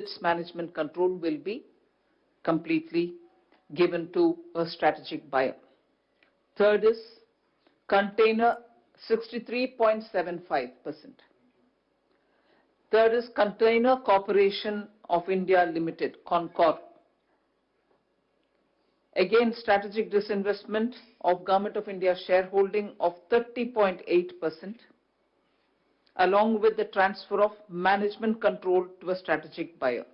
its management control will be completely given to a strategic buyer. Third is container, 63.75%. Third is Container Corporation of India Ltd, CONCOR. Again, strategic disinvestment of Government of India shareholding of 30.8%, along with the transfer of management control to a strategic buyer.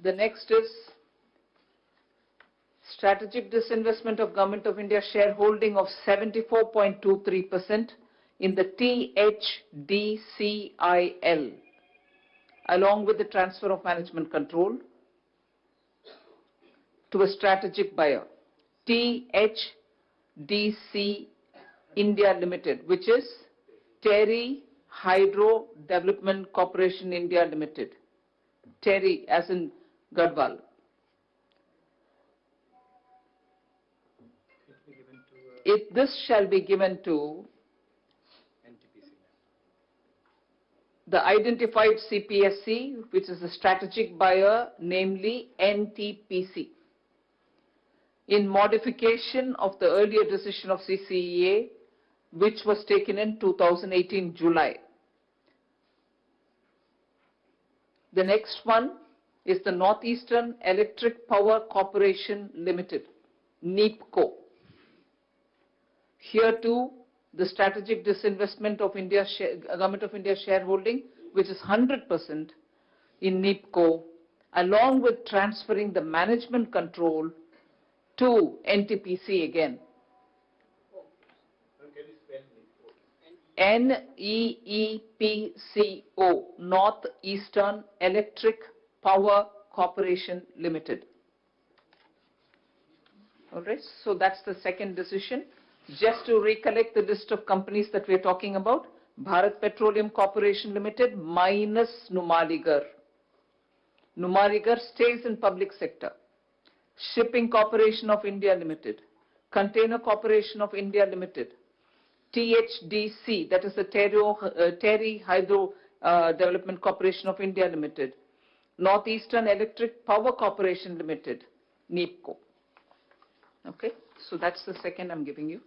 The next is strategic disinvestment of Government of India shareholding of 74.23% in the THDCIL, along with the transfer of management control to a strategic buyer, THDC India Limited, which is Terry Hydro Development Corporation India Limited. Terry as in Gadwal. This shall be given to the identified CPSE, which is a strategic buyer, namely NTPC, in modification of the earlier decision of CCEA, which was taken in 2018 July. The next one is the Northeastern Electric Power Corporation Limited, NEEPCO. Here too, the strategic disinvestment of Government of India shareholding, which is 100% in NEEPCO, along with transferring the management control to NTPC again. NEEPCO, Northeastern Electric Power Corporation Limited. All right, so that's the second decision. Just to recollect the list of companies that we are talking about: Bharat Petroleum Corporation Ltd minus Numaligarh. Numaligarh stays in public sector. Shipping Corporation of India Limited, Container Corporation of India Limited, THDC, that is the Terry Hydro Development Corporation of India Limited, Northeastern Electric Power Corporation Limited, NEEPCO. Okay, so that's the second I'm giving you.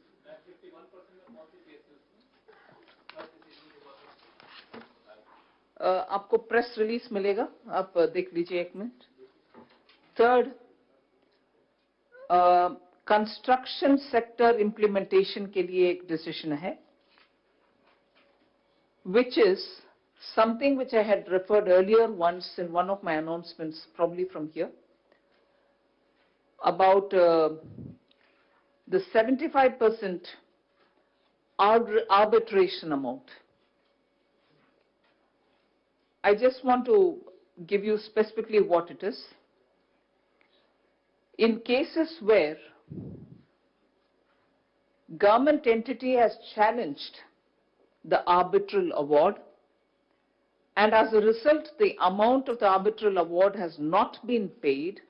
आपको press release मिलेगा, आप देख लीजिए एक minute. Third, construction sector implementation के लिए एक decision है, which is something which I had referred earlier once in one of my announcements, probably from here, about the 75% arbitration amount. I just want to give you specifically what it is. In cases where government entity has challenged the arbitral award, and as a result the amount of the arbitral award has not been paid,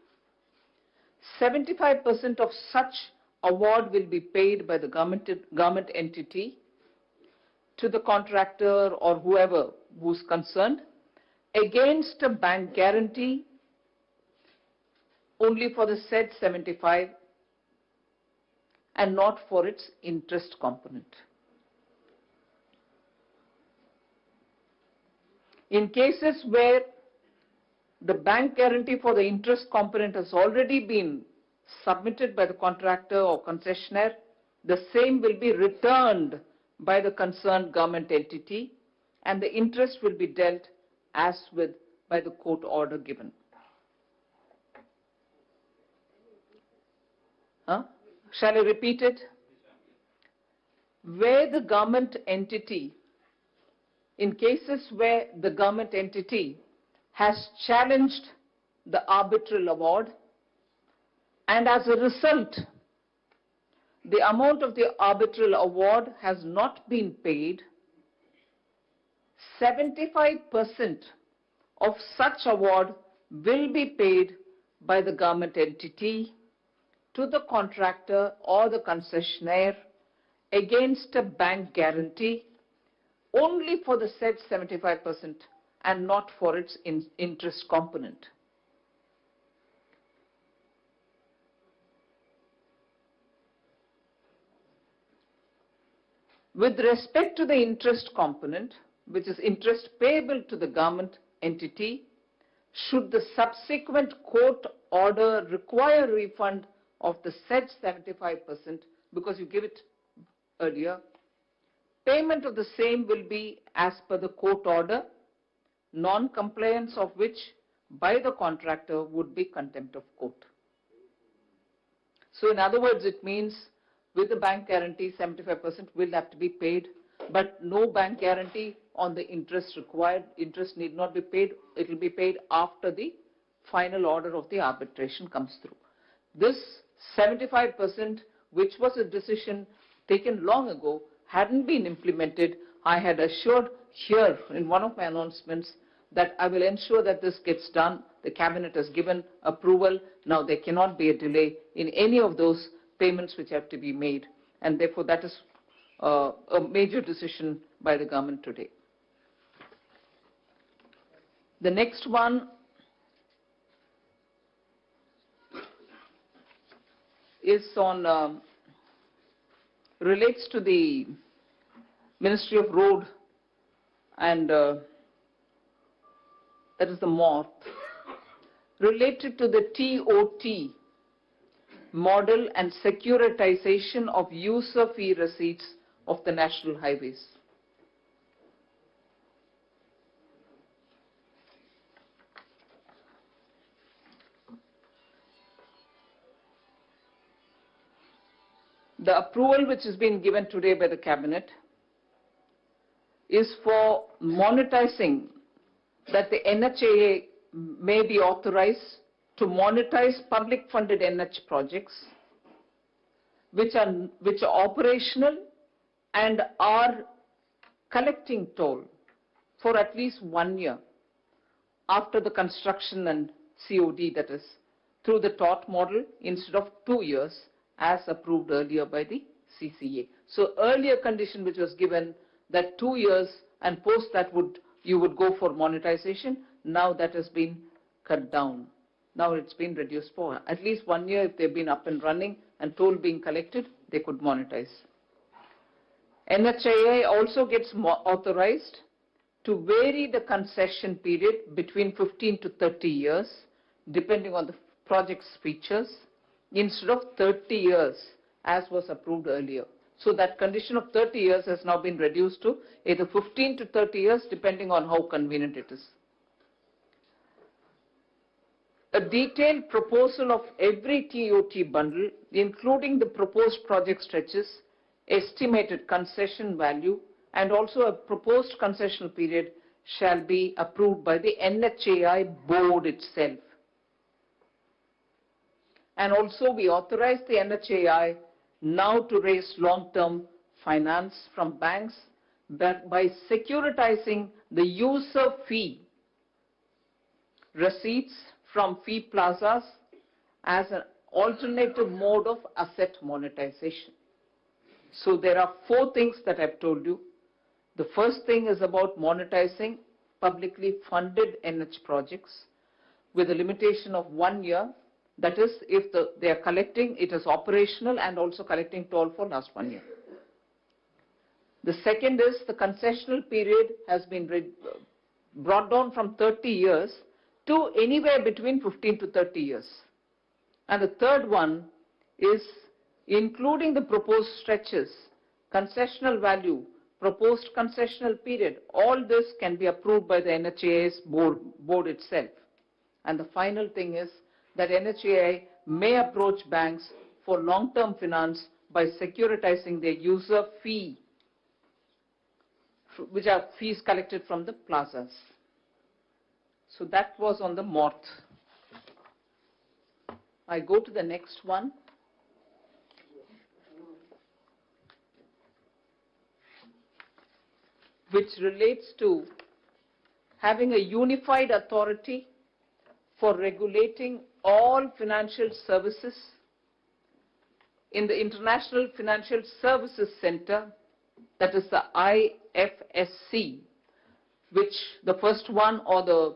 75% of such award will be paid by the government entity to the contractor or whoever who's concerned, against a bank guarantee only for the said 75 and not for its interest component. In cases where the bank guarantee for the interest component has already been submitted by the contractor or concessionaire, the same will be returned by the concerned government entity and the interest will be dealt as with by the court order given. Shall I repeat it? Where the government entity, in cases where the government entity has challenged the arbitral award, and as a result the amount of the arbitral award has not been paid, 75% of such award will be paid by the government entity to the contractor or the concessionaire against a bank guarantee only for the said 75% and not for its interest component. With respect to the interest component, which is interest payable to the government entity, should the subsequent court order require refund of the said 75%, because you give it earlier, payment of the same will be as per the court order, non-compliance of which by the contractor would be contempt of court. So in other words, it means with the bank guarantee, 75% will have to be paid, but no bank guarantee on the interest required. Interest need not be paid. It will be paid after the final order of the arbitration comes through. This 75%, which was a decision taken long ago, hadn't been implemented. I had assured here in one of my announcements that I will ensure that this gets done. The cabinet has given approval. Now there cannot be a delay in any of those payments which have to be made, and therefore that is a major decision by the government today. The next one is on relates to the Ministry of Road and that is the MORTH, related to the TOT model and securitization of user fee receipts of the national highways. The approval which has been given today by the cabinet is for monetizing, that the NHAI may be authorized to monetize public funded NH projects which are operational and are collecting toll for at least 1 year after the construction and COD, that is through the TOT model, instead of 2 years as approved earlier by the CCA. So earlier condition which was given, that 2 years and post that you would go for monetization, now that has been cut down. Now it's been reduced for at least 1 year. If they've been up and running and toll being collected, they could monetize. NHAI also gets authorized to vary the concession period between 15 to 30 years, depending on the project's features, instead of 30 years as was approved earlier. So that condition of 30 years has now been reduced to either 15 to 30 years, depending on how convenient it is. A detailed proposal of every TOT bundle, including the proposed project stretches, estimated concession value, and also a proposed concessional period, shall be approved by the NHAI board itself. And also we authorize the NHAI now to raise long-term finance from banks by securitizing the user fee receipts from fee plazas as an alternative mode of asset monetization. So there are 4 things that I've told you. The first thing is about monetizing publicly funded NH projects with a limitation of 1 year. That is, if they are collecting, it is operational and also collecting toll for last 1 year. The second is the concessional period has been brought down from 30 years to anywhere between 15 to 30 years. And the third one is including the proposed stretches, concessional value, proposed concessional period. All this can be approved by the NHAI's board itself. And the final thing is that NHAI may approach banks for long-term finance by securitizing their user fee, which are fees collected from the plazas. So that was on the MORTH. I go to the next one. Which relates to having a unified authority for regulating all financial services in the International Financial Services Center that is the IFSC, which the first one or the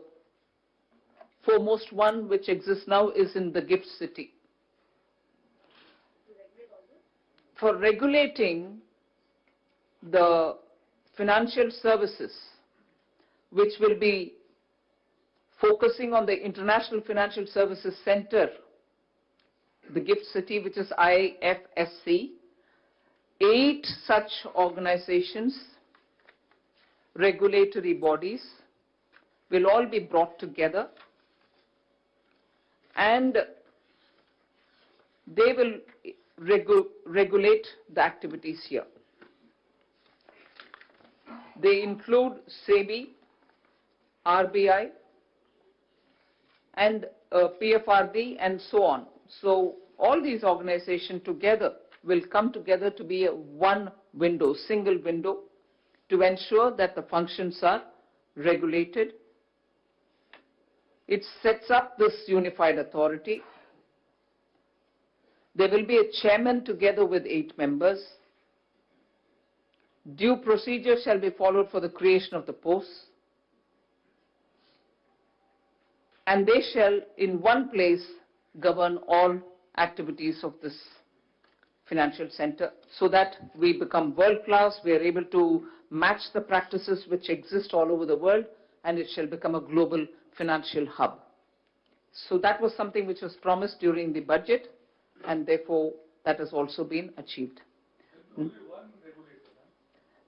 foremost one which exists now is in the GIFT City. For regulating the financial services, which will be focusing on the International Financial Services Center, the GIFT City, which is IFSC, 8 such organizations, regulatory bodies, will all be brought together, and they will regulate the activities here. They include SEBI, RBI, and PFRD, and so on. So all these organizations together will come together to be a one window, single window, to ensure that the functions are regulated. It sets up this unified authority. There will be a chairman together with 8 members. Due procedure shall be followed for the creation of the posts. And they shall, in one place, govern all activities of this financial center, so that we become world-class, we are able to match the practices which exist all over the world, and it shall become a global financial hub. So that was something which was promised during the budget, and therefore that has also been achieved.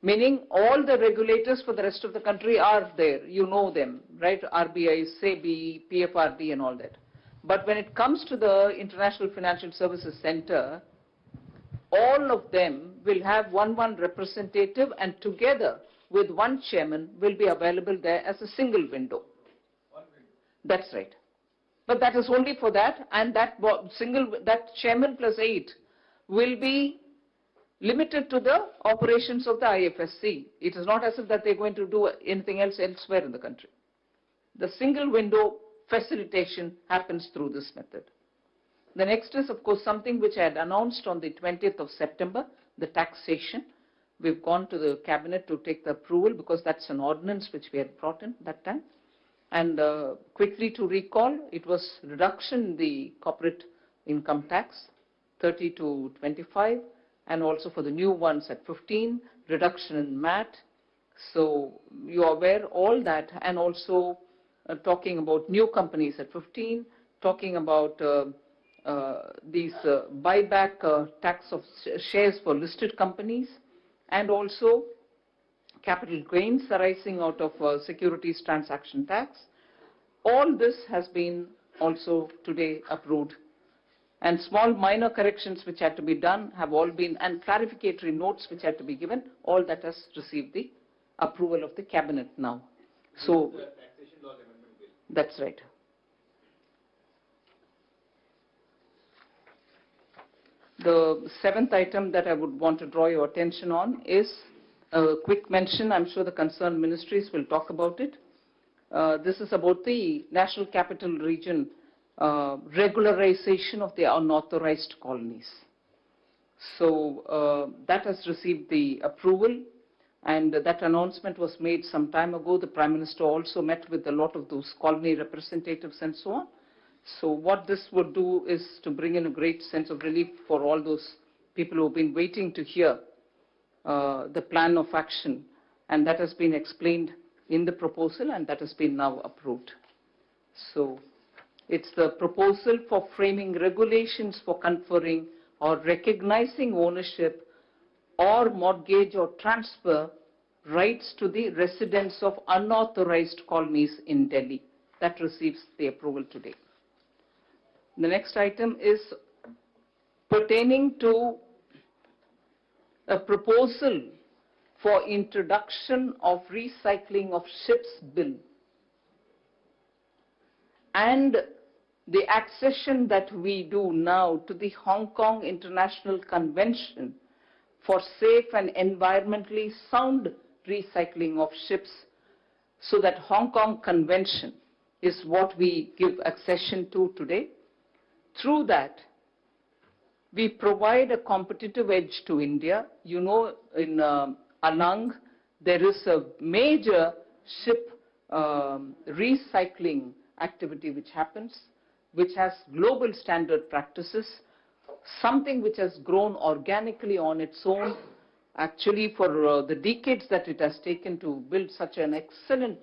Meaning all the regulators for the rest of the country are there, you know them, right? RBI, SEBI, PFRD and all that. But when it comes to the International Financial Services Center, all of them will have one representative, and together with one chairman will be available there as a single window. That's right. But that is only for that, and that chairman plus 8 will be limited to the operations of the IFSC. It is not as if that they're going to do anything else elsewhere in the country. The single window facilitation happens through this method. The next is, of course, something which I had announced on the 20th of September, the taxation. We've gone to the cabinet to take the approval, because that's an ordinance which we had brought in that time. And quickly to recall, it was reduction in the corporate income tax, 30 to 25, and also for the new ones at 15, reduction in MAT. So you are aware all that, and also talking about new companies at 15, talking about these buyback tax of shares for listed companies, and also capital gains arising out of securities transaction tax. All this has been also today approved. And small minor corrections which had to be done have all been, and clarificatory notes which had to be given, all that has received the approval of the cabinet now. So taxation law amendment bill. That's right. The 7th item that I would want to draw your attention on is a quick mention. I'm sure the concerned ministries will talk about it. This is about the National Capital Region regularization of the unauthorized colonies. So that has received the approval, and that announcement was made some time ago. The Prime Minister also met with a lot of those colony representatives and so on. So what this would do is to bring in a great sense of relief for all those people who have been waiting to hear the plan of action, and that has been explained in the proposal, and that has been now approved. So it's the proposal for framing regulations for conferring or recognizing ownership or mortgage or transfer rights to the residents of unauthorized colonies in Delhi. That receives the approval today. The next item is pertaining to a proposal for introduction of recycling of ships bill and the accession that we do now to the Hong Kong International Convention for safe and environmentally sound recycling of ships, so that Hong Kong Convention is what we give accession to today. Through that, we provide a competitive edge to India. You know, in Alang, there is a major ship recycling activity which happens, which has global standard practices, something which has grown organically on its own. Actually, for the decades that it has taken to build such an excellent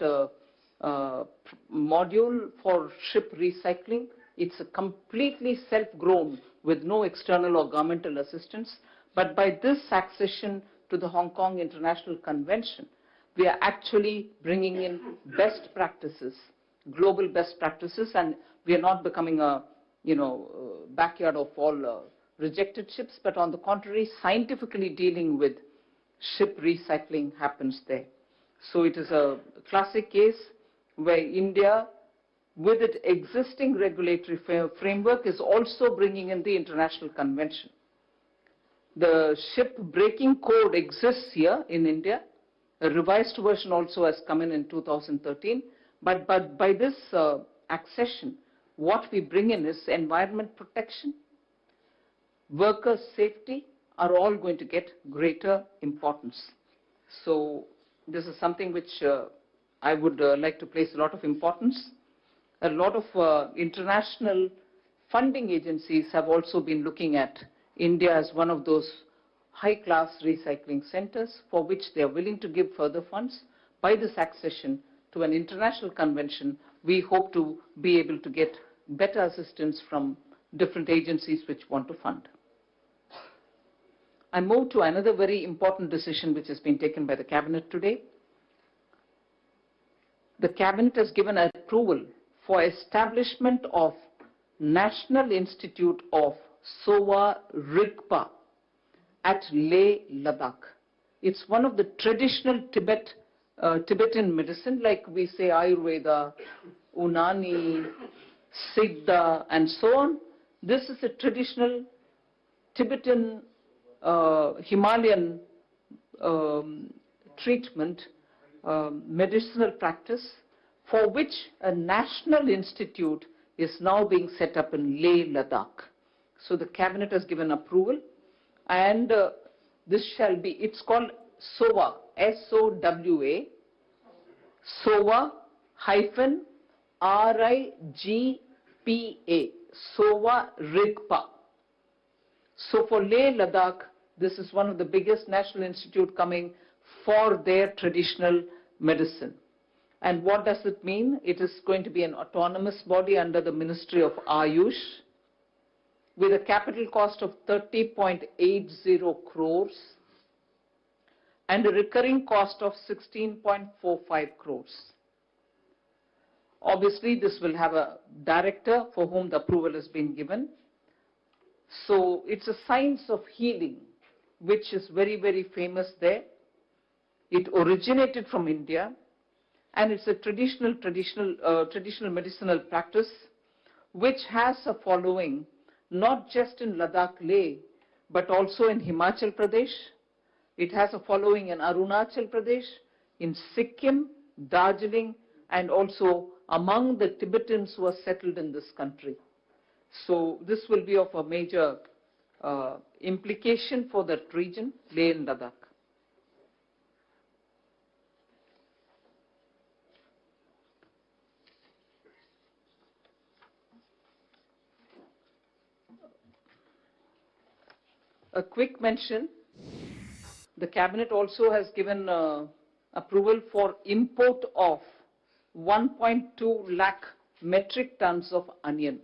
module for ship recycling, it's a completely self-grown with no external or governmental assistance. But by this accession to the Hong Kong International Convention, we are actually bringing in best practices, global best practices, and we are not becoming a backyard of all rejected ships, but on the contrary, scientifically dealing with ship recycling happens there. So it is a classic case where India, with its existing regulatory framework, is also bringing in the international convention. The ship breaking code exists here in India. A revised version also has come in 2013. But by this accession, what we bring in is environment protection, workers' safety are all going to get greater importance. So this is something which I would like to place a lot of importance. A lot of international funding agencies have also been looking at India as one of those high-class recycling centers for which they are willing to give further funds. By this accession to an international convention, we hope to be able to get better assistance from different agencies which want to fund. I move to another very important decision which has been taken by the Cabinet today. The Cabinet has given approval for establishment of National Institute of Sowa Rigpa at Leh, Ladakh. It's one of the traditional Tibetan medicine, like we say Ayurveda, Unani, Siddha, and so on. This is a traditional Tibetan Himalayan treatment, medicinal practice, for which a national institute is now being set up in Leh, Ladakh. So the Cabinet has given approval, and this shall be, it's called SOWA, S-O-W-A, SOWA hyphen R-I-G-P-A, SOWA Rigpa. So for Leh, Ladakh, this is one of the biggest national institute coming for their traditional medicine. And what does it mean? It is going to be an autonomous body under the Ministry of Ayush with a capital cost of 30.80 crores and a recurring cost of 16.45 crores. Obviously, this will have a director for whom the approval has been given. So it's a science of healing, which is very, very famous there. It originated from India, and it's a traditional medicinal practice, which has a following not just in Ladakh, Leh, but also in Himachal Pradesh. It has a following in Arunachal Pradesh, in Sikkim, Darjeeling, and also among the Tibetans who are settled in this country. So this will be of a major implication for that region, Leh and Ladakh. A quick mention, the Cabinet also has given approval for import of 1.2 lakh metric tons of onion.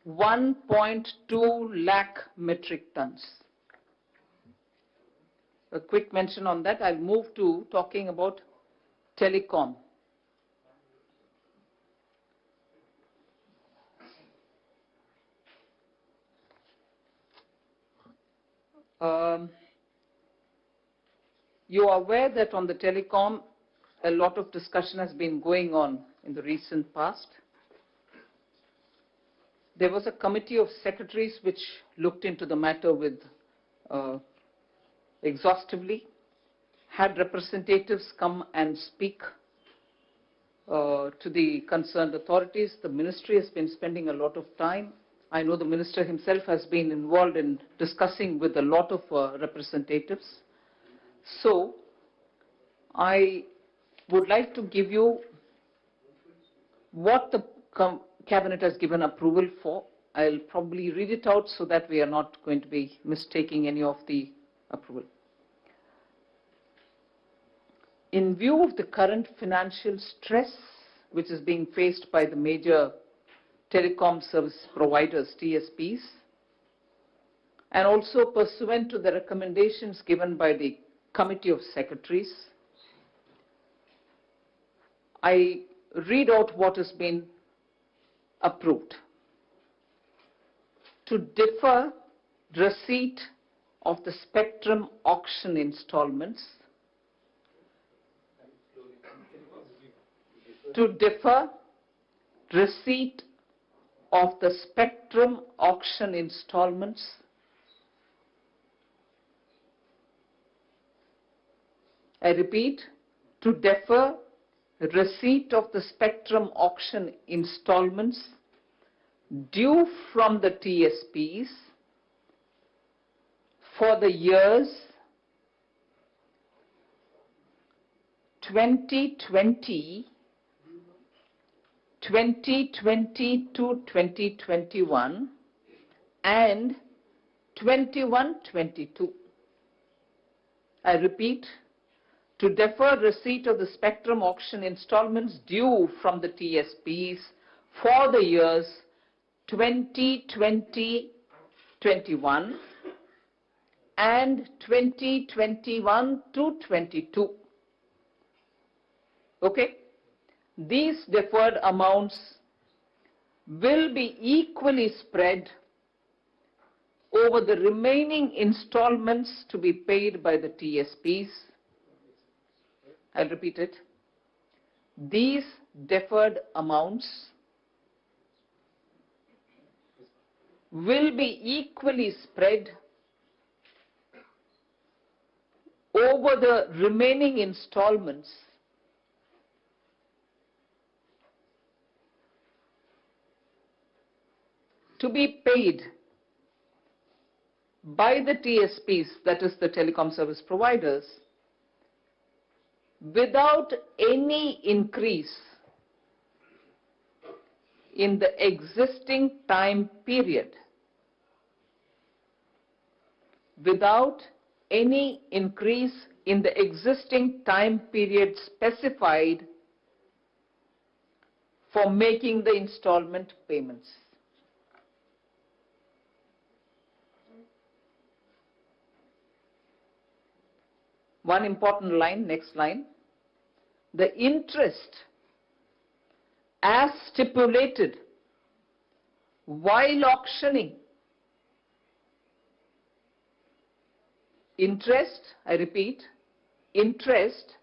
1.2 lakh metric tons. A quick mention on that. I'll move to talking about Telecom. You are aware that on the Telecom, a lot of discussion has been going on in the recent past. There was a committee of secretaries which looked into the matter with exhaustively, had representatives come and speak to the concerned authorities. The ministry has been spending a lot of time. I know the minister himself has been involved in discussing with a lot of representatives. So, I would like to give you what the Cabinet has given approval for. I'll probably read it out so that we are not going to be mistaking any of the approval. In view of the current financial stress which is being faced by the major telecom service providers, TSPs, and also pursuant to the recommendations given by the Committee of Secretaries, I read out what has been approved. To defer receipt of the spectrum auction installments, to defer receipt of the spectrum auction installments, I repeat, to defer receipt of the spectrum auction installments due from the TSPs for the years 2020, 2020 to 2021 and 21-22. I repeat, to defer receipt of the spectrum auction installments due from the TSPs for the years 2020-21 and 2021-22. Okay? These deferred amounts will be equally spread over the remaining installments to be paid by the TSPs. I'll repeat it. These deferred amounts will be equally spread over the remaining installments to be paid by the TSPs, that is the telecom service providers, without any increase in the existing time period, without any increase in the existing time period specified for making the installment payments. One important line, next line. The interest as stipulated while auctioning, interest, I repeat, interest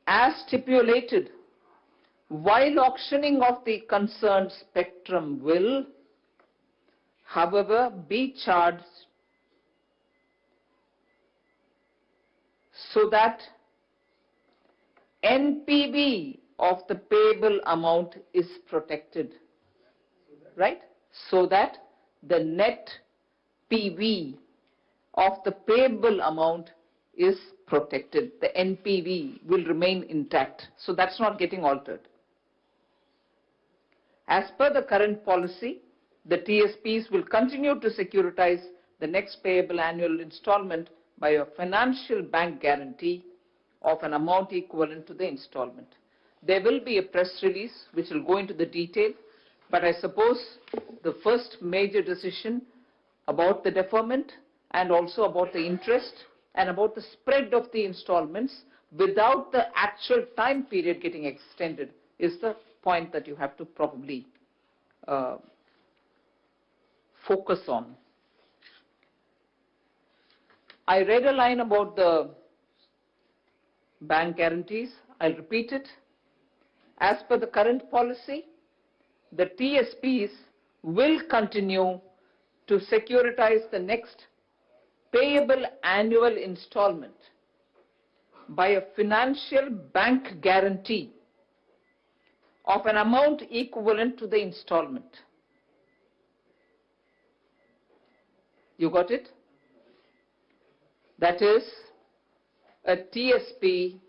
as stipulated while auctioning of the concerned spectrum will, however, be charged so that NPV of the payable amount is protected, right? So that the net PV of the payable amount is protected. The NPV will remain intact. So that's not getting altered. As per the current policy, the TSPs will continue to securitize the next payable annual installment by a financial bank guarantee of an amount equivalent to the installment. There will be a press release which will go into the detail, but I suppose the first major decision about the deferment and also about the interest and about the spread of the installments without the actual time period getting extended is the point that you have to probably focus on. I read a line about the bank guarantees. I'll repeat it. As per the current policy, the TSPs will continue to securitize the next payable annual installment by a financial bank guarantee of an amount equivalent to the installment. You got it? That is, a TSP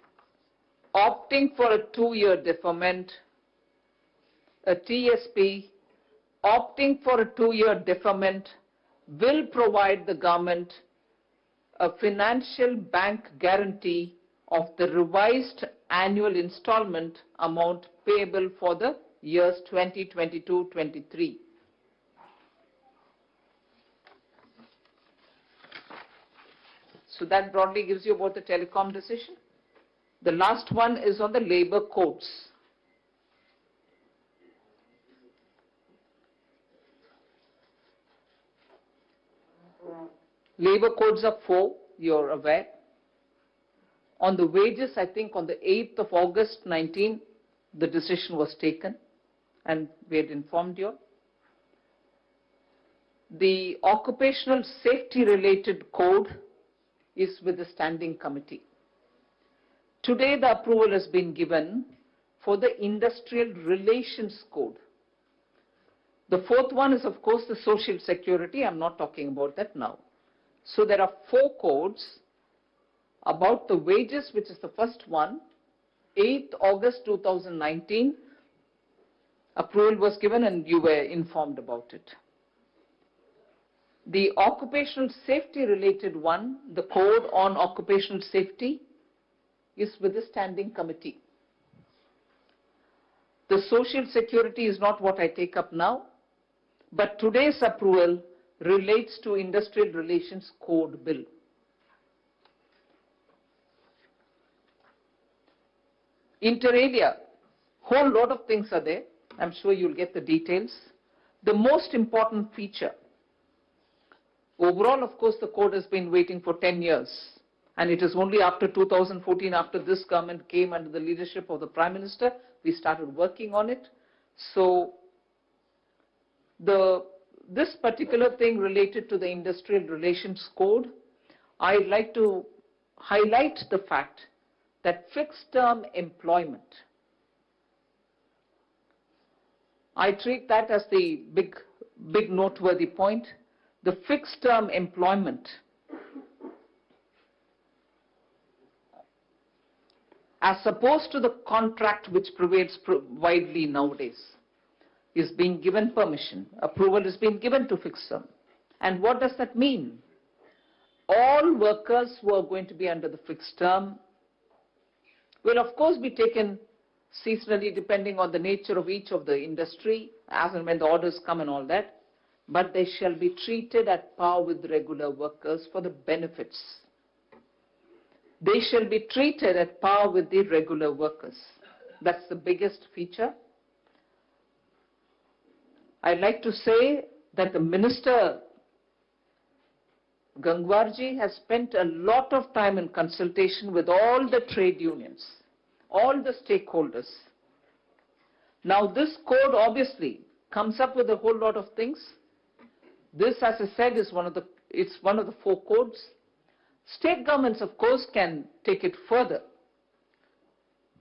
opting for a 2-year deferment, a TSP opting for a 2-year deferment will provide the government a financial bank guarantee of the revised annual installment amount payable for the years 2022-23. So that broadly gives you about the telecom decision. The last one is on the labor codes. Labor codes are 4, you're aware. On the wages, I think on the 8th of August 19, the decision was taken, and we had informed you. The occupational safety related code is with the standing committee. Today, the approval has been given for the industrial relations code. The 4th one is, of course, the social security. I'm not talking about that now. So there are 4 codes about the wages, which is the first one. 8th August 2019, approval was given and you were informed about it. The occupational safety related one, the code on occupational safety, is with the standing committee. The social security is not what I take up now, but today's approval relates to Industrial Relations Code Bill. Inter alia, whole lot of things are there. I'm sure you'll get the details. The most important feature, overall, of course, the code has been waiting for 10 years. And it is only after 2014, after this government came under the leadership of the Prime Minister, we started working on it. So this particular thing related to the Industrial Relations Code, I'd like to highlight the fact that fixed term employment, I treat that as the big noteworthy point. The fixed term employment as opposed to the contract which prevails widely nowadays, is being given permission. Approval is being given to fixed term. And what does that mean? All workers who are going to be under the fixed term will of course be taken seasonally depending on the nature of each of the industry, as and when the orders come and all that, but they shall be treated at par with regular workers for the benefits. They shall be treated at par with the regular workers. That's the biggest feature. I'd like to say that the Minister Gangwarji has spent a lot of time in consultation with all the trade unions, all the stakeholders. Now this code obviously comes up with a whole lot of things. This, as I said, is one of the 4 codes. State governments, of course, can take it further.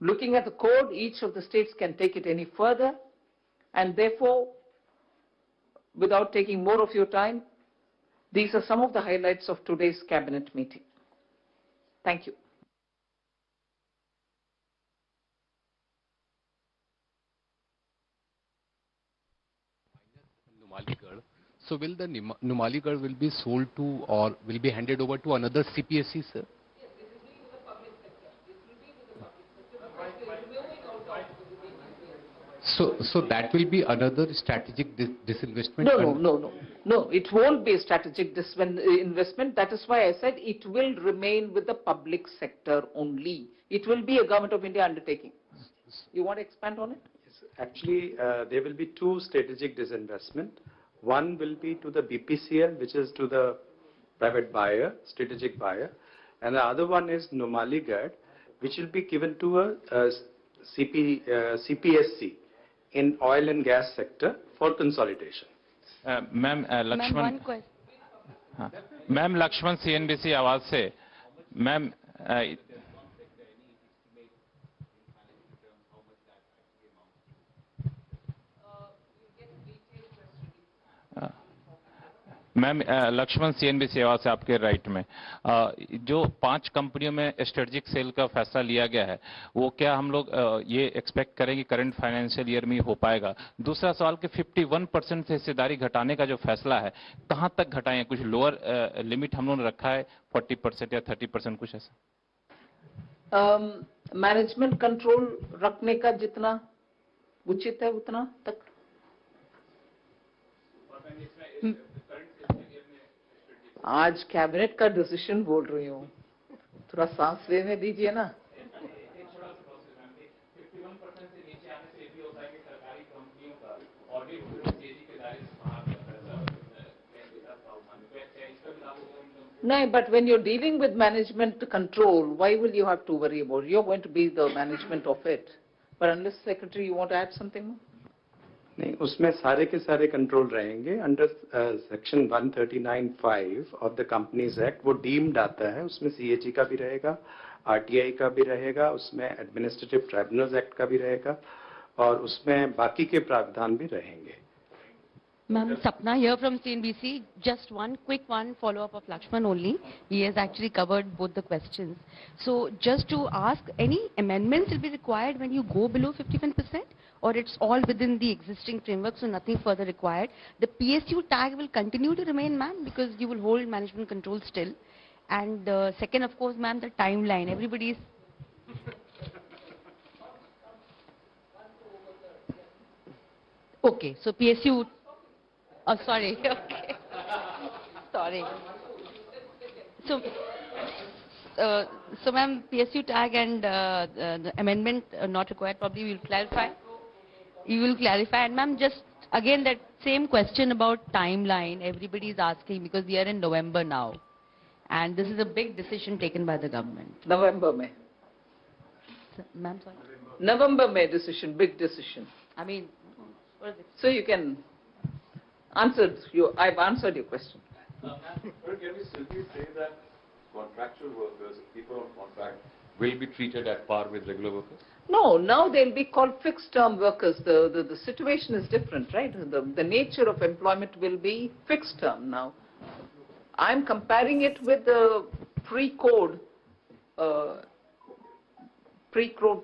Looking at the code, each of the states can take it any further, and therefore, without taking more of your time, these are some of the highlights of today's cabinet meeting. Thank you. So will the Numaligarh will be sold to or will be handed over to another CPSE, sir? Yes, it will be with the public sector. It will be with the public sector. So that will be another strategic disinvestment? No, it won't be a strategic investment. That is why I said it will remain with the public sector only. It will be a Government of India undertaking. You want to expand on it? Yes, actually, there will be 2 strategic disinvestment. One will be to the BPCL, which is to the private buyer, strategic buyer, and the other one is Numaligarh, which will be given to a CPSC in oil and gas sector for consolidation. Ma'am, Lakshman CNBC आवाज से, ma'am, ma'am Lakshman CNBC आवाज से आपके right में जो 5 कंपनियों में strategic cell का फैसला लिया गया है वो क्या हम लोग ये एक्सपेक्ट करें कि करंट फाइनेंशियल ईयर में हो पाएगा? दूसरा सवाल कि 51% से हिस्सेदारी घटाने का जो फैसला है कहां तक घटाएं? कुछ लोअर लिमिट हम लोगों ने रखा है 40% या 30% कुछ ऐसा? मैनेजमेंट कंट्रोल रखने का जितना उचित है उतना तक। आज कैबिनेट का डिसीजन बोल रही हूँ, थोड़ा सांस लेने दीजिए ना। No, but when you're dealing with management control, why will you have to worry about it? You're going to be the management of it. But unless Secretary, you want to add something more? नहीं, उसमें सारे के सारे control रहेंगे under section 139(5) of the companies act. वो deemed आता है, उसमें CAG का भी रहेगा, RTI का भी रहेगा, उसमें एडमिनिस्ट्रेटिव ट्राइब्यूनल्स एक्ट का भी रहेगा और उसमें बाकी के प्रावधान भी रहेंगे। Ma'am, Sapna here from CNBC. Just one quick follow-up of Lakshman only. He has actually covered both the questions. So just to ask, any amendments will be required when you go below 51%? Or it's all within the existing framework, so nothing further required? The PSU tag will continue to remain, ma'am, because you will hold management control still. And second, of course, ma'am, the timeline. Everybody is... Okay, so PSU... Oh, sorry. Okay. Sorry. So, ma'am, PSU tag and the amendment not required, probably we will clarify. You will clarify. And ma'am, just again that same question about timeline, everybody is asking because we are in November now. And this is a big decision taken by the government. November May. Ma'am, sorry? November May decision, big decision. I mean, what is it? So you can... I've answered your question. Can we simply say that contractual workers, people on contract, will be treated at par with regular workers? No, now they'll be called fixed-term workers. The situation is different, right? The nature of employment will be fixed-term now. I'm comparing it with the pre-code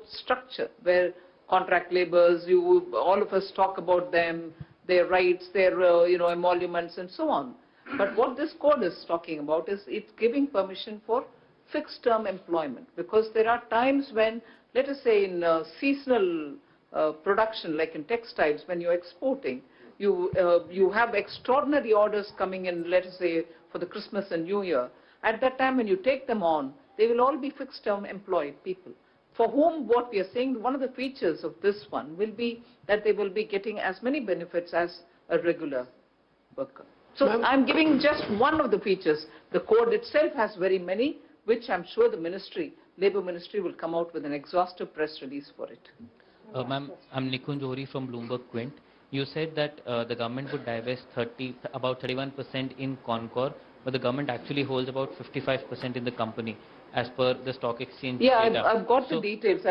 structure, where contract laborers, all of us talk about them, their rights, their emoluments and so on. But what this code is talking about is it's giving permission for fixed term employment, because there are times when, let us say in seasonal production, like in textiles, when you're exporting, you have extraordinary orders coming in, let us say for the Christmas and New Year. At that time when you take them on, they will all be fixed term employed people, for whom what we are saying, one of the features of this one will be that they will be getting as many benefits as a regular worker. So I'm giving just one of the features. The code itself has very many, which I'm sure the ministry, Labour Ministry, will come out with an exhaustive press release for it. Ma'am, I'm Nikunj Johri from Bloomberg Quint. You said that the government would divest about 31% in Concor, but the government actually holds about 55% in the company, as per the stock exchange data. I've got the details.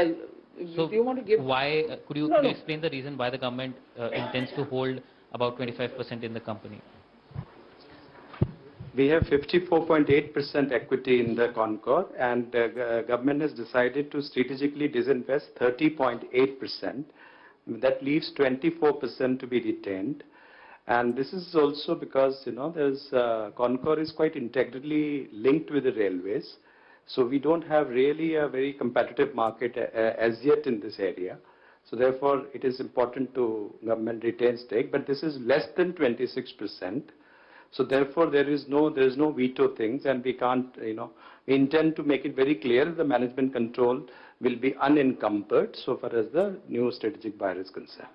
Do you want to give? Why? Could you explain the reason why the government intends to hold about 25% in the company? We have 54.8% equity in the Concor, and the government has decided to strategically disinvest 30.8%. That leaves 24% to be retained. And this is also because, Concor is quite integrally linked with the railways. So we don't have really a very competitive market as yet in this area. So therefore, it is important to government retain stake, but this is less than 26%. So therefore, there is no veto things, and we can't, we intend to make it very clear that the management control will be unencumbered so far as the new strategic buyer is concerned.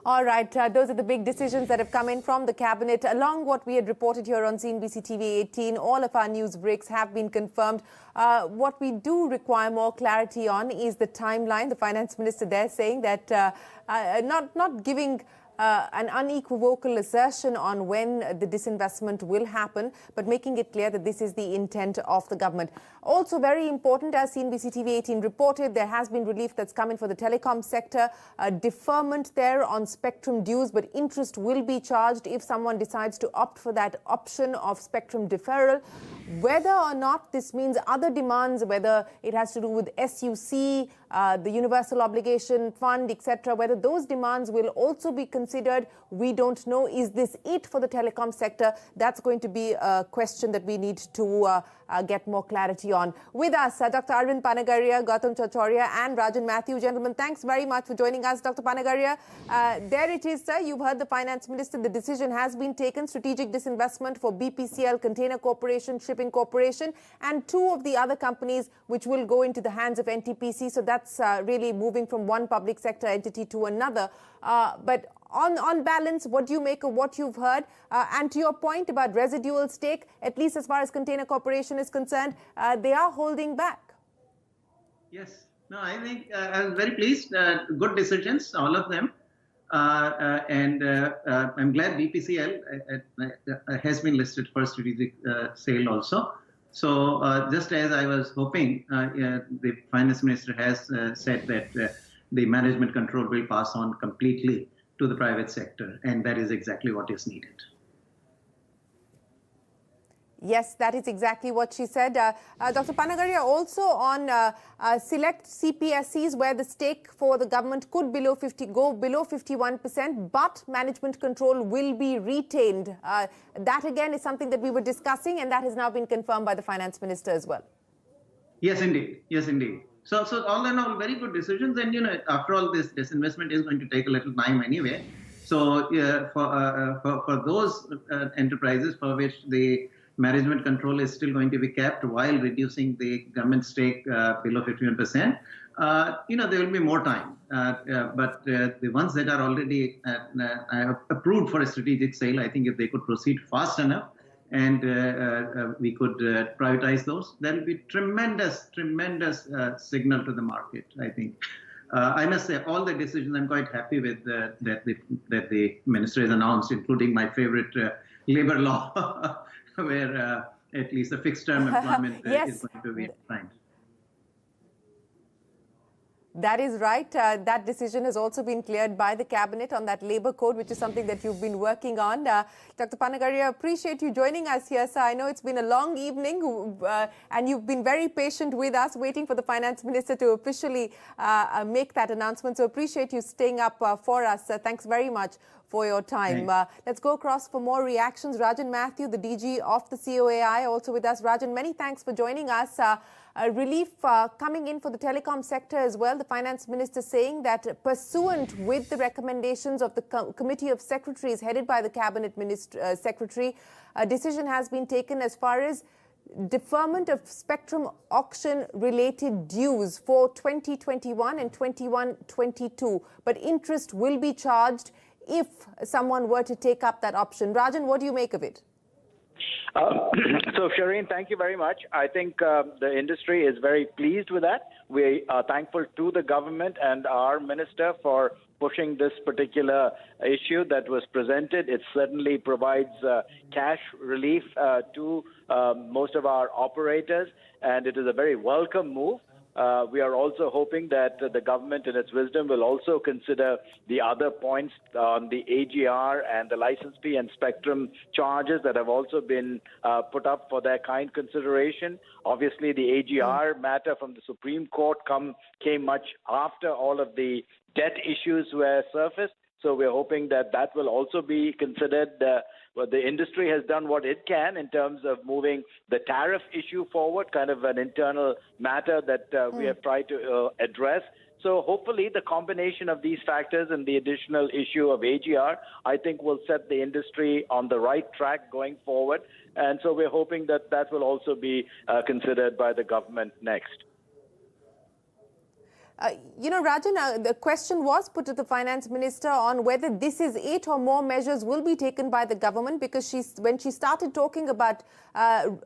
All right, those are the big decisions that have come in from the cabinet. Along what we had reported here on CNBC-TV18, all of our news breaks have been confirmed. What we do require more clarity on is the timeline. The finance minister there saying that not giving an unequivocal assertion on when the disinvestment will happen, but making it clear that this is the intent of the government. Also very important, as CNBC-TV18 reported, there has been relief that's come in for the telecom sector, a deferment there on spectrum dues, but interest will be charged if someone decides to opt for that option of spectrum deferral. Whether or not this means other demands, whether it has to do with SUC, the Universal Obligation Fund, etc., whether those demands will also be considered, we don't know. Is this it for the telecom sector? That's going to be a question that we need to get more clarity on. With us, Dr. Arvind Panagaria, Gautam Chachoria and Rajan Matthew. Gentlemen, thanks very much for joining us. Dr. Panagaria, there it is, sir. You've heard the Finance Minister. The decision has been taken. Strategic disinvestment for BPCL, Container Corporation, Shipping Corporation, and 2 of the other companies which will go into the hands of NTPC. So that's really moving from one public sector entity to another. But on balance, what do you make of what you've heard? And to your point about residual stake, at least as far as Container Corporation is concerned, they are holding back. Yes. No, I think I was very pleased. Good decisions, all of them. And I'm glad BPCL has been listed for strategic sale also. So just as I was hoping, the Finance Minister has said that the management control will pass on completely to the private sector, and that is exactly what is needed. Yes, that is exactly what she said. Dr. Panagaria, also on select CPSEs where the stake for the government could go below 51%, but management control will be retained. That again is something that we were discussing, and that has now been confirmed by the Finance Minister as well. Yes, indeed. Yes, indeed. So all in all, very good decisions. And, you know, after all, this disinvestment is going to take a little time anyway. So for those enterprises for which the management control is still going to be kept while reducing the government stake below 51%, you know, there will be more time. But the ones that are already approved for a strategic sale, I think if they could proceed fast enough, and we could privatize those, that will be tremendous signal to the market, I think. I must say, all the decisions I'm quite happy with that the minister has announced, including my favorite labor law, where at least a fixed term employment yes. is going to be signed. That is right. That decision has also been cleared by the Cabinet on that labour code, which is something that you've been working on. Dr. Panagaria, appreciate you joining us here, sir. I know it's been a long evening and you've been very patient with us, waiting for the Finance Minister to officially make that announcement. So appreciate you staying up for us. Thanks very much for your time. Let's go across for more reactions. Rajan Matthew, the DG of the COAI, also with us. Rajan, many thanks for joining us. Relief coming in for the telecom sector as well. The Finance Minister saying that pursuant with the recommendations of the Committee of Secretaries headed by the Cabinet Secretary, a decision has been taken as far as deferment of spectrum auction related dues for 2021 and 21-22. But interest will be charged if someone were to take up that option. Rajan, what do you make of it? So, Shireen, thank you very much. I think the industry is very pleased with that. We are thankful to the government and our minister for pushing this particular issue that was presented. It certainly provides cash relief to most of our operators, and it is a very welcome move. We are also hoping that the government in its wisdom will also consider the other points on the AGR and the license fee and spectrum charges that have also been put up for their kind consideration. Obviously, the AGR matter from the Supreme Court came much after all of the debt issues were surfaced. So we're hoping that that will also be considered. The industry has done what it can in terms of moving the tariff issue forward, kind of an internal matter that we have tried to address. So hopefully the combination of these factors and the additional issue of AGR, I think will set the industry on the right track going forward. And so we're hoping that that will also be considered by the government next. You know, Rajan, the question was put to the Finance Minister on whether this is it or more measures will be taken by the government, because when she started talking about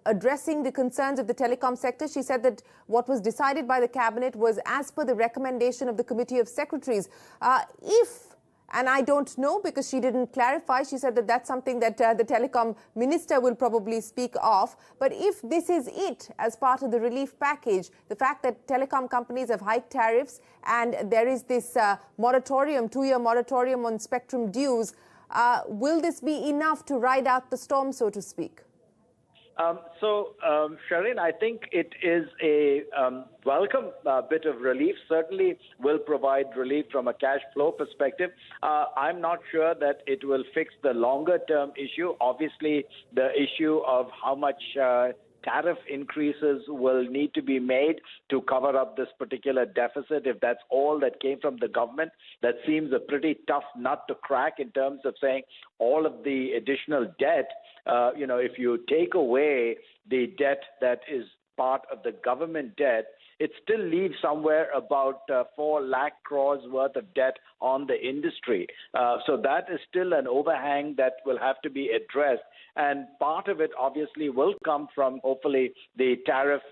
addressing the concerns of the telecom sector, she said that what was decided by the Cabinet was as per the recommendation of the Committee of Secretaries. If And I don't know, because she didn't clarify. She said that that's something that the telecom minister will probably speak of. But if this is it as part of the relief package, the fact that telecom companies have hiked tariffs and there is this moratorium, 2-year moratorium on spectrum dues, will this be enough to ride out the storm, so to speak? Shireen, I think it is a welcome bit of relief. Certainly will provide relief from a cash flow perspective. I'm not sure that it will fix the longer term issue. Obviously, the issue of how much tariff increases will need to be made to cover up this particular deficit. If that's all that came from the government, that seems a pretty tough nut to crack in terms of saying all of the additional debt. If you take away the debt that is part of the government debt, it still leaves somewhere about 4 lakh crores worth of debt on the industry. So that is still an overhang that will have to be addressed. And part of it obviously will come from, hopefully, the tariff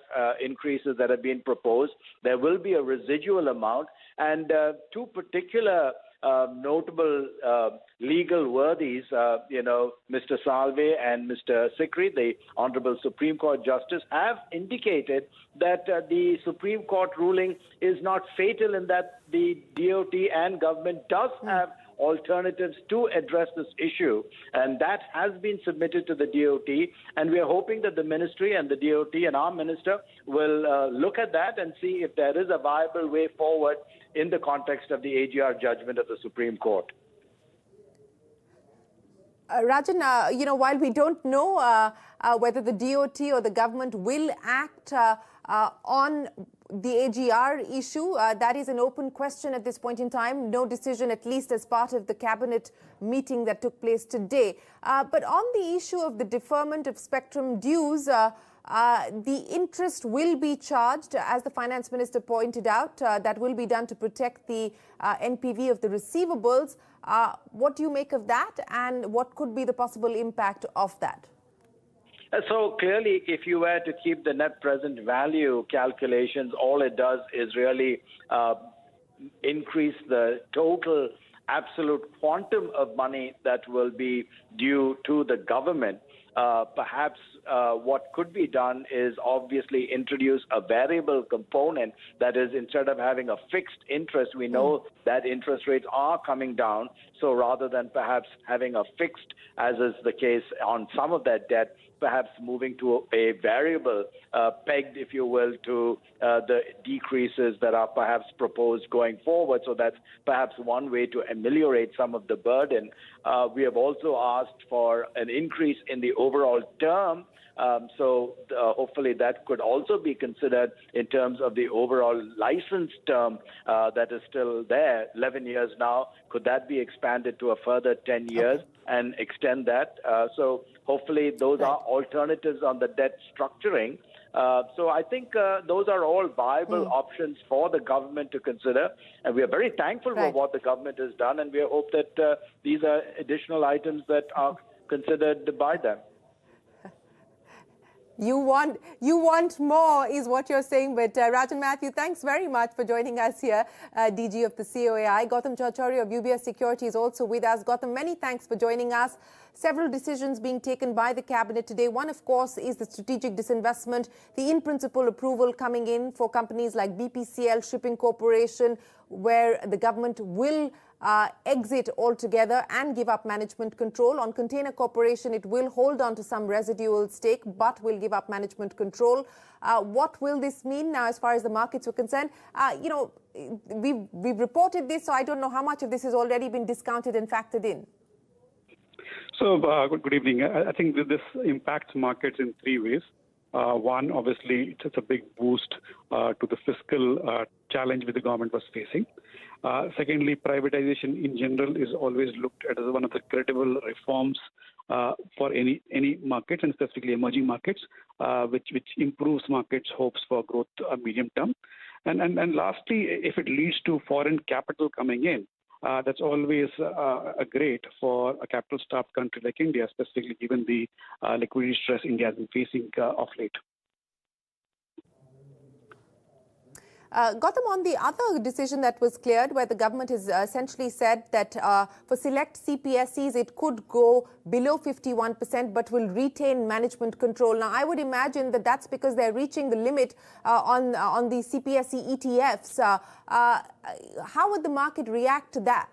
increases that have been proposed. There will be a residual amount. And two particular notable legal worthies, Mr. Salve and Mr. Sikri, the Honorable Supreme Court Justice, have indicated that the Supreme Court ruling is not fatal, in that the DOT and government does have alternatives to address this issue, and that has been submitted to the DOT, and we are hoping that the ministry and the DOT and our minister will look at that and see if there is a viable way forward in the context of the AGR judgment of the Supreme Court. Rajan, while we don't know whether the DOT or the government will act on the AGR issue, that is an open question at this point in time. No decision, at least as part of the cabinet meeting that took place today. But on the issue of the deferment of spectrum dues, the interest will be charged, as the finance minister pointed out. That will be done to protect the NPV of the receivables. What do you make of that, and what could be the possible impact of that? So clearly, if you were to keep the net present value calculations, all it does is really increase the total absolute quantum of money that will be due to the government. Perhaps what could be done is obviously introduce a variable component. That is, instead of having a fixed interest, we know that interest rates are coming down. So rather than perhaps having a fixed, as is the case on some of that debt, perhaps moving to a variable pegged, if you will, to the decreases that are perhaps proposed going forward. So that's perhaps one way to ameliorate some of the burden. We have also asked for an increase in the overall term. So hopefully that could also be considered in terms of the overall license term that is still there, 11 years now. Could that be expanded to a further 10 years and extend that? So hopefully those are alternatives on the debt structuring. So I think those are all viable options for the government to consider. And we are very thankful for what the government has done, and we hope that these are additional items that are considered by them. You want more, is what you're saying. But Rajan Matthew, thanks very much for joining us here, DG of the COAI. Gautam Chachari of UBS Security is also with us. Gautam, many thanks for joining us. Several decisions being taken by the cabinet today. One, of course, is the strategic disinvestment, the in-principle approval coming in for companies like BPCL Shipping Corporation, where the government will exit altogether and give up management control. On Container Corporation, it will hold on to some residual stake, but will give up management control. What will this mean now as far as the markets are concerned? We've reported this, so I don't know how much of this has already been discounted and factored in. So, good evening. I think this impacts markets in 3 ways. One, obviously, it's a big boost to the fiscal challenge which the government was facing. Secondly, privatization in general is always looked at as one of the credible reforms for any markets, and specifically emerging markets, which improves markets' hopes for growth medium term. And lastly, if it leads to foreign capital coming in, that's always great for a capital-starved country like India, specifically given the liquidity stress India has been facing of late. Gautam, on the other decision that was cleared, where the government has essentially said that for select CPSEs, it could go below 51%, but will retain management control. Now, I would imagine that that's because they're reaching the limit on the CPSE ETFs. How would the market react to that?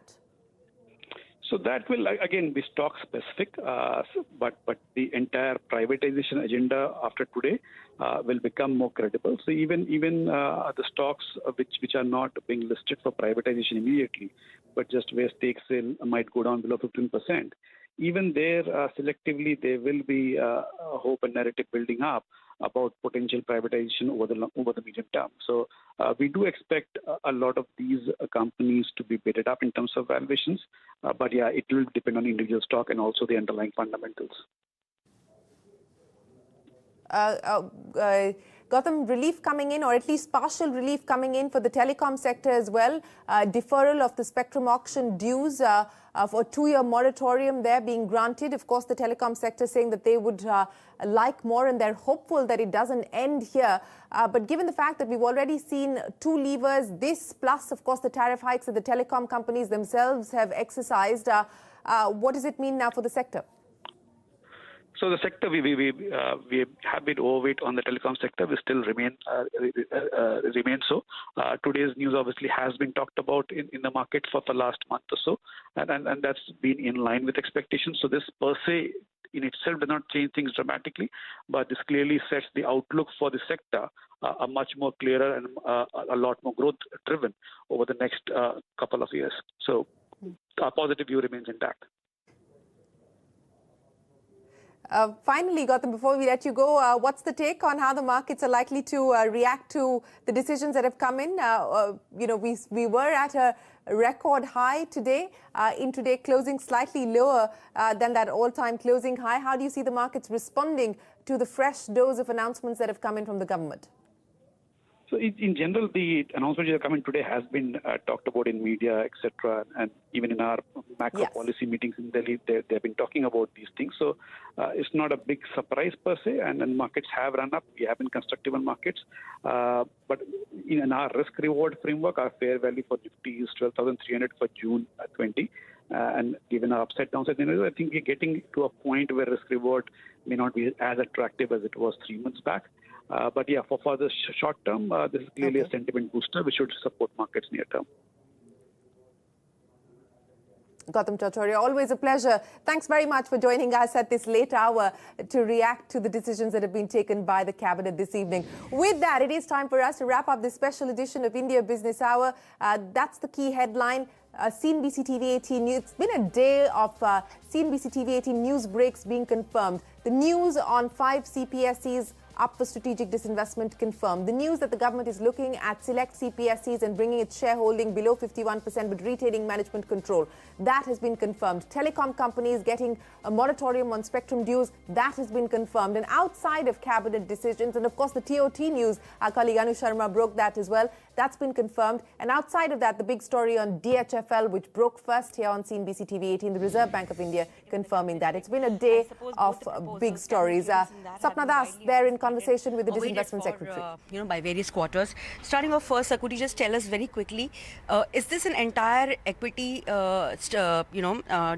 So that will again be stock specific, but the entire privatization agenda after today will become more credible. So even the stocks which are not being listed for privatization immediately, but just where stake sale might go down below 15%, even there selectively there will be hope and narrative building up about potential privatization over the medium term. So we do expect a lot of these companies to be bidded up in terms of valuations, but yeah, it will depend on individual stock and also the underlying fundamentals. Gautam, relief coming in, or at least partial relief coming in for the telecom sector as well. Deferral of the spectrum auction dues for a 2-year moratorium there being granted. Of course, the telecom sector saying that they would like more, and they're hopeful that it doesn't end here. But given the fact that we've already seen 2 levers, this plus, of course, the tariff hikes that the telecom companies themselves have exercised, what does it mean now for the sector? So the sector, we have been overweight on the telecom sector. We still remain so. Today's news obviously has been talked about in the market for the last month or so, and that's been in line with expectations. So this per se in itself does not change things dramatically, but this clearly sets the outlook for the sector a much more clearer and a lot more growth driven over the next couple of years. So our positive view remains intact. Finally, Gautam, before we let you go, what's the take on how the markets are likely to react to the decisions that have come in? You know, we were at a record high today, intraday closing slightly lower than that all-time closing high. How do you see the markets responding to the fresh dose of announcements that have come in from the government? So in general, the announcements that are coming today has been talked about in media, etc., and even in our macro policy meetings in Delhi, they've been talking about these things. So it's not a big surprise per se, and markets have run up. We have been constructive on markets, but in our risk-reward framework, our fair value for Nifty is 12,300 for June 20. And given our upside downside scenario, I think we're getting to a point where risk-reward may not be as attractive as it was 3 months back. But yeah, for the short term, this is clearly a sentiment booster which should support markets near term. Gautam Chatoria, always a pleasure. Thanks very much for joining us at this late hour to react to the decisions that have been taken by the cabinet this evening. With that, it is time for us to wrap up this special edition of India Business Hour. That's the key headline. CNBC-TV18 News. It's been a day of CNBC-TV18 news breaks being confirmed. The news on 5 CPSEs up for strategic disinvestment confirmed. The news that the government is looking at select CPSEs and bringing its shareholding below 51% but retaining management control. That has been confirmed. Telecom companies getting a moratorium on spectrum dues. That has been confirmed. And outside of cabinet decisions, and of course the TOT news, our colleague Anu Sharma broke that as well. That's been confirmed. And outside of that, the big story on DHFL, which broke first here on CNBC-TV18, the Reserve Bank of India confirming that. It's been a day of big stories. Sapna Das, there in conversation with the Disinvestment Secretary. By various quarters. Starting off first, could you just tell us very quickly, is this an entire equity,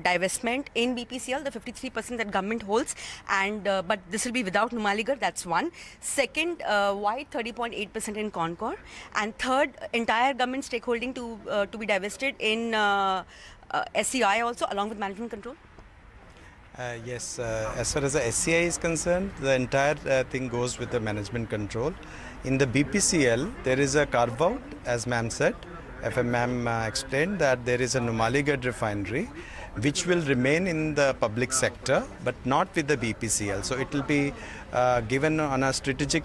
divestment in BPCL, the 53% that government holds, and but this will be without Numaligarh? That's one. Second, why 30.8% in Concord? And third, entire government stakeholding to be divested in SCI also, along with management control? Yes, as far as the SCI is concerned, the entire thing goes with the management control. In the BPCL, there is a carve-out, as ma'am said. Ma'am explained that there is a Numaligarh refinery, which will remain in the public sector, but not with the BPCL. So it will be given on a strategic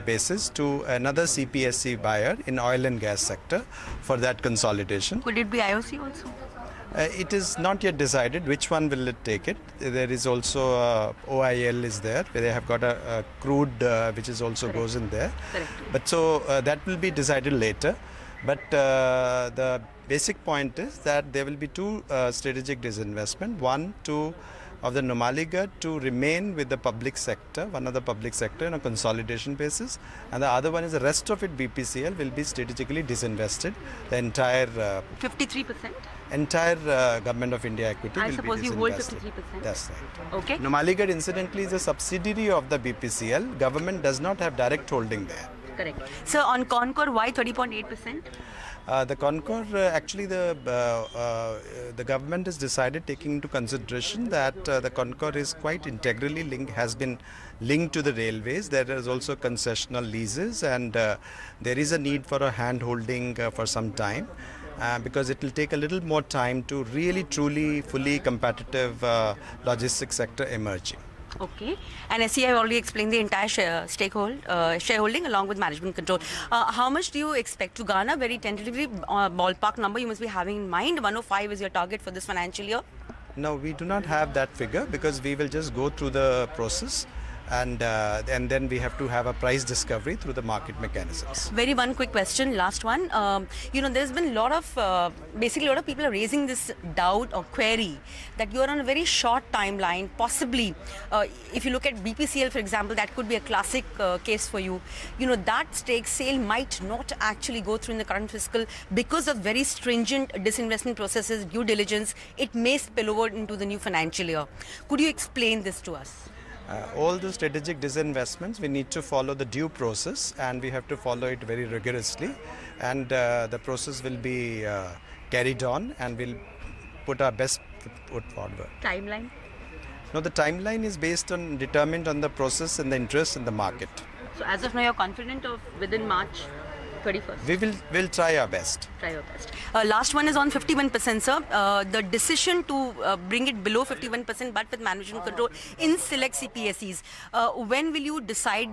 basis to another CPSE buyer in oil and gas sector for that consolidation. Could it be IOC also? It is not yet decided which one will it take it. There is also OIL is there, where they have got a crude which is also goes in there. But so that will be decided later. But the basic point is that there will be 2 strategic disinvestment. One, to of the Numaligarh to remain with the public sector, one of the public sector on a consolidation basis, and the other one is the rest of it, BPCL, will be strategically disinvested. The entire 53%? Entire Government of India equity will be disinvested. I suppose you hold 53%? That's right. Okay. Numaligarh incidentally is a subsidiary of the BPCL. Government does not have direct holding there. Correct. So on Concor, why 30.8%? The Concor, actually the government has decided, taking into consideration that the Concor is quite integrally linked, has been linked to the railways. There is also concessional leases, and there is a need for a hand holding for some time. Because it will take a little more time to really truly fully competitive logistics sector emerging. Okay. And SCI have already explained the entire shareholding along with management control. How much do you expect to garner? Very tentatively, ballpark number you must be having in mind. 105 is your target for this financial year? No, we do not have that figure because we will just go through the process. And then we have to have a price discovery through the market mechanisms. One quick question, last one. There's been a lot of, basically a lot of people are raising this doubt or query that you are on a very short timeline, possibly. If you look at BPCL, for example, that could be a classic case for you. That stake sale might not actually go through in the current fiscal because of very stringent disinvestment processes, due diligence. It may spill over into the new financial year. Could you explain this to us? All the strategic disinvestments, we need to follow the due process, and we have to follow it very rigorously, and the process will be carried on, and we'll put our best foot forward. Timeline? No, the timeline is determined on the process and the interest in the market. So as of now, you're confident of within March 31st? We'll try our best. Try your best. Last one is on 51%, sir. The decision to bring it below 51% but with management control in select CPSEs. When will you decide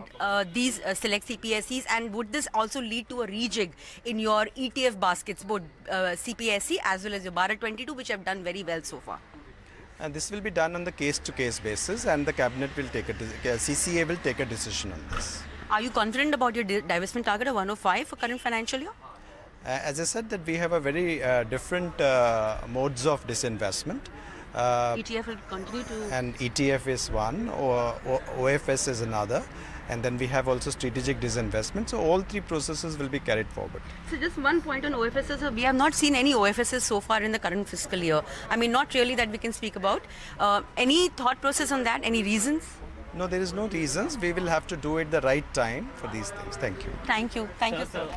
these select CPSEs, and would this also lead to a rejig in your ETF baskets, both CPSE as well as your Bharat 22, which have done very well so far? And this will be done on the case-to-case basis, and the cabinet will take CCA will take a decision on this. Are you confident about your divestment target of 105 for current financial year? As I said, that we have a very different modes of disinvestment. ETF will continue to... And ETF is one, or OFS is another, and then we have also strategic disinvestment. So all three processes will be carried forward. So just one point on OFSs. We have not seen any OFSs so far in the current fiscal year. I mean, not really that we can speak about. Any thought process on that? Any reasons? No, there is no reasons. We will have to do it the right time for these things. Thank you. Thank you. Thank you, sir.